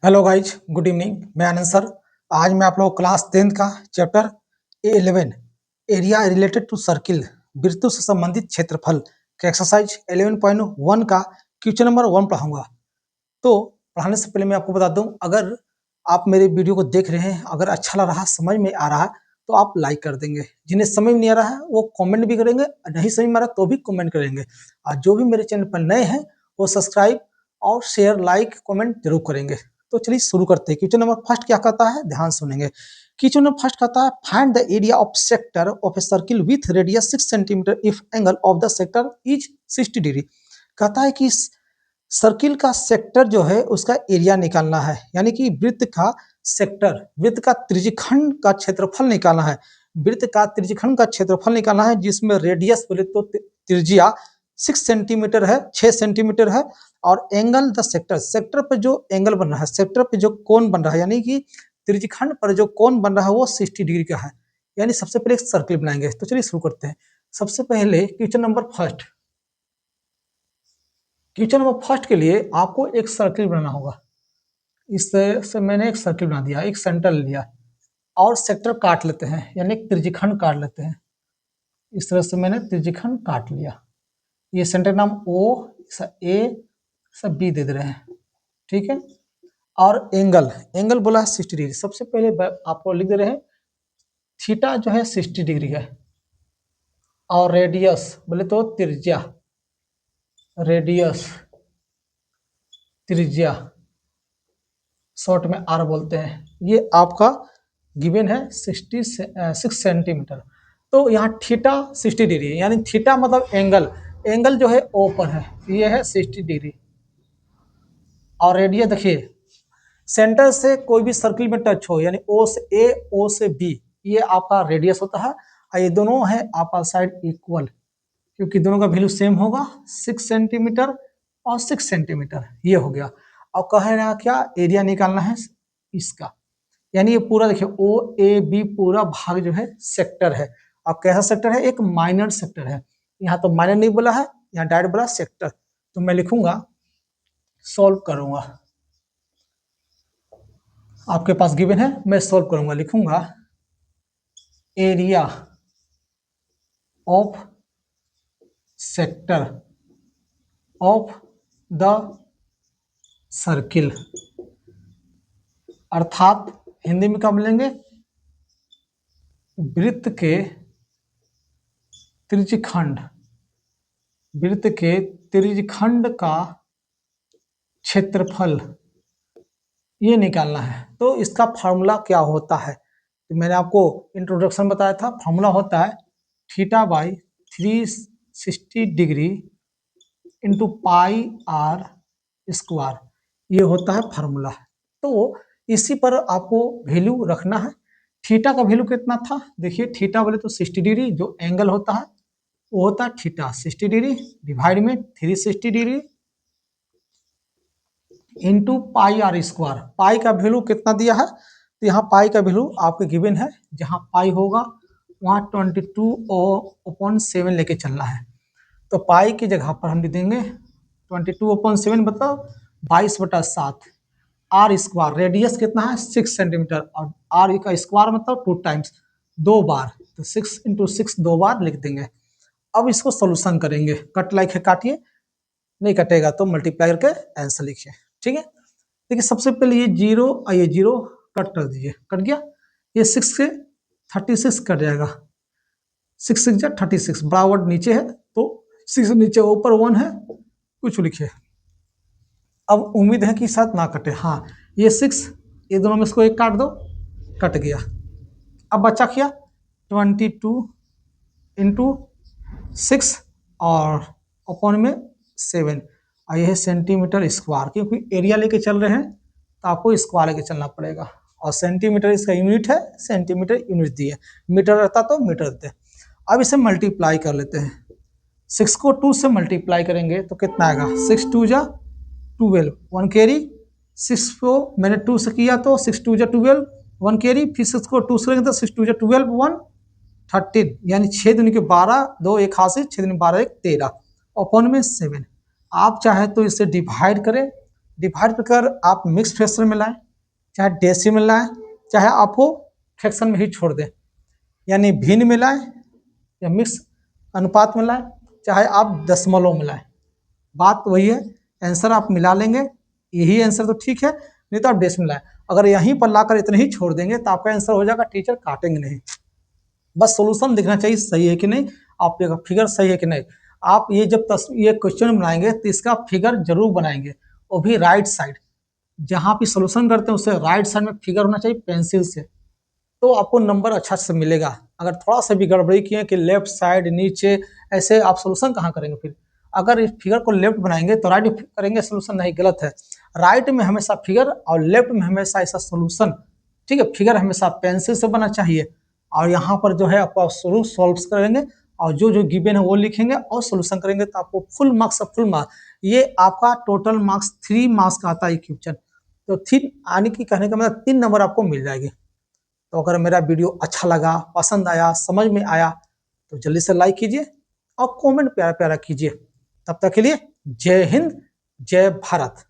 Hello guys, good evening. मैं आनंद sir. आज मैं आप लोग क्लास 10th का chapter A11 area related to circle वृत्तों से संबंधित क्षेत्रफल के एक्सरसाइज 11.1 का क्वेश्चन नंबर 1 पढ़ाऊंगा। तो पढ़ाने से पहले मैं आपको बता दूं, अगर आप मेरे वीडियो को देख रहे हैं, अगर अच्छा लग रहा, समझ में आ रहा है तो आप लाइक कर देंगे। जिन्हें समझ में नहीं आ रहा है वो कमेंट भी करेंगे, नहीं समझ में आ रहा तो भी कमेंट करेंगे। और जो भी मेरे चैनल पर नए हैं वो सब्सक्राइब और शेयर, लाइक, कमेंट जरूर करेंगे। तो चलिए शुरू करते हैं। क्वेश्चन नंबर फर्स्ट क्या कहता है, ध्यान सुनेंगे। क्वेश्चन नंबर फर्स्ट कहता है find the area of sector of a circle with radius 6 centimetre if angle of the sector is 60 degree. कहता है कि सर्किल का सेक्टर जो है उसका एरिया निकालना है, यानी कि वृत्त का सेक्टर, वृत्त का त्रिज्यखंड का क्षेत्रफल निकालना है। वृत्त का त्रिज्यखंड का क्षेत्रफल निकालना है जिसमें रेडियस बोले तो त्रिज्या 6 सेंटीमीटर है, 6 सेंटीमीटर है। और एंगल द सेक्टर, सेक्टर पे जो एंगल बन रहा है, सेक्टर पे जो कोण बन रहा है, यानी कि त्रिज्यखंड पर जो कोण बन रहा है वो 60 डिग्री का है। यानी सबसे पहले एक सर्किल बनाएंगे। तो चलिए शुरू करते हैं। सबसे पहले question number first, question number first के लिए आपको एक सर्किल बनाना होगा। इस तरह से मैंने एक सर्किल बना दिया, एक सेंटर लिया और सेक्टर काट लेते हैं, यानी एक त्रिज्यखंड काट लेते हैं। इस तरह से मैंने त्रिज्यखंड काट लिया। ये सेंटर नाम O, ए, सब बी दे दे रहे हैं, ठीक है। और एंगल, एंगल बोला है 60 डिग्री। सबसे पहले आपको लिख दे रहे हैं थीटा जो है 60 डिग्री है। और रेडियस बोले तो त्रिज्या, रेडियस त्रिज्या शॉर्ट में आर बोलते हैं, ये आपका गिवन है 6 सेंटीमीटर। तो यहाँ थीटा 60 डिग्री, यानी थीटा मतलब एंगल, एंगल जो है ओ पर है, ये है 60 डिग्री। और रेडियस देखिए, सेंटर से कोई भी सर्किल में टच हो, यानी ओ से ए, ओ से बी, ये आपका रेडियस होता है। और ये दोनों है आपका साइड इक्वल, क्योंकि दोनों का वैल्यू सेम होगा, 6 सेंटीमीटर और 6 सेंटीमीटर, ये हो गया। और कह रहा क्या, एरिया निकालना है इसका, यानी ये पूरा देखिए ओ ए बी पूरा भाग जो है सेक्टर है। और कैसा सेक्टर है, एक माइनर सेक्टर है। यहाँ तो माइनर नहीं बोला है, यहाँ डायरेक्ट बोला सेक्टर। तो मैं लिखूंगा, सॉल्व करूंगा, आपके पास गिवन है, मैं सॉल्व करूंगा। लिखूंगा area of sector of the circle, अर्थात हिंदी में क्या बोलेंगे, वृत्त के त्रिज्यखंड, वृत्त के त्रिज्यखंड का क्षेत्रफल ये निकालना है। तो इसका फार्मूला क्या होता है, तो मैंने आपको इंट्रोडक्शन बताया था। फार्मूला होता है theta by 360 degree into pi r square, ये होता है फार्मूला। तो इसी पर आपको वैल्यू रखना है। थीटा का वैल्यू कितना था, देखिए थीटा बोले तो 60 डिग्री, जो एंगल होता है वो होता है थीटा 60 डिग्री डिवाइड में 360 degree into pi r square. Pi का वैल्यू कितना दिया है, तो यहाँ पाई का वैल्यू आपके गिवन है, जहाँ पाई होगा वहाँ 22/7 लेके चलना है। तो पाई की जगह पर हम लिख देंगे 22/7 मतलब 22/7। आर स्क्वायर, रेडियस कितना है 6 सेंटीमीटर, और आर का स्क्वायर मतलब 2 टाइम्स, 2 बार, तो 6 × 6 2 बार लिख देंगे। अब इसको सोल्यूशन करेंगे, कट लाइक है काटिए, नहीं कटेगा तो मल्टीप्लाई करके आंसर लिखिए, ठीक है। देखिए सबसे पहले ये 0 और ये 0 कट कर दीजिए, कट गया। ये 6 से 36 कट जाएगा, 6 6 जा 36, बड़ा वर्ड नीचे है तो 6 नीचे, ऊपर 1 है, कुछ लिखिए। अब उम्मीद है कि साथ ना कटे, हाँ ये 6, ये दोनों में इसको एक काट दो, कट गया। अब बचा क्या 22 × 6 और अपॉन में 7, और यह है सेंटीमीटर स्क्वायर, क्योंकि एरिया लेके चल रहे हैं तो आपको स्क्वायर लेके चलना पड़ेगा। और सेंटीमीटर इसका यूनिट है, सेंटीमीटर यूनिट दी है, मीटर रहता तो मीटर देते। अब इसे मल्टीप्लाई कर लेते हैं, 6 को 2 से मल्टीप्लाई करेंगे तो कितना आएगा, 6 2 जा 12, 1 कैरी। 6 को मैंने 2 से किया तो 6 2 जा 12, 1 कैरी। फिर 6 को 2 से करेंगे तो 6 2 जा 12, 1 13, यानी 6 दूनी के 12, 2 1 हासिल, 6 दूनी 12 1 13, अपॉन में 7। आप चाहे तो इसे डिवाइड करें डिवाइड कर आप मिक्स फ्रैक्शन में लाएं, चाहे डेसिमल में लाएं, चाहे आपको फ्रैक्शन में ही छोड़ दें, यानी भिन्न में लाएं या मिक्स अनुपात में लाएं, चाहे आप दशमलव में लाएं, बात वही है। आंसर आप मिला लेंगे, यही आंसर तो ठीक है, नहीं तो आप डेसिमल लाएं। अगर यहीं पर लाकर इतने ही छोड़ देंगे तो आपका आंसर हो जाएगा, टीचर काटेंगे नहीं। बस सॉल्यूशन दिखना चाहिए सही है कि नहीं, आप फिगर सही है कि नहीं। आप ये जब ये क्वेश्चन बनाएंगे तो इसका फिगर जरूर बनाएंगे, वो भी राइट साइड, जहाँ पे सॉल्यूशन करते हैं उससे राइट साइड में फिगर होना चाहिए पेंसिल से, तो आपको नंबर अच्छा से मिलेगा। अगर थोड़ा सा भी गड़बड़ी किए कि लेफ्ट साइड नीचे, ऐसे आप सोल्यूशन कहाँ करेंगे फिर। अगर इस फिगर को लेफ्ट बनाएंगे तो राइट करेंगे, सोल्यूशन नहीं, गलत है। राइट में हमेशा फिगर और लेफ्ट में हमेशा ऐसा सोल्यूशन, ठीक है। फिगर हमेशा पेंसिल से बनना चाहिए, और यहाँ पर जो है आपको शुरू सॉल्व करेंगे और जो जो गिवन है वो लिखेंगे और सोल्यूशन करेंगे, तो आपको फुल मार्क्स, फुल मार्क्स, ये आपका टोटल मार्क्स 3 मार्क्स का आता है क्वेश्चन। तो 3 आने की कहने का मतलब 3 नंबर आपको मिल जाएगी। तो अगर मेरा वीडियो अच्छा लगा, पसंद आया, समझ में आया, तो जल्दी से लाइक कीजिए और कमेंट प्यारा प्यारा कीजिए। तब तक के लिए जय हिंद, जय भारत।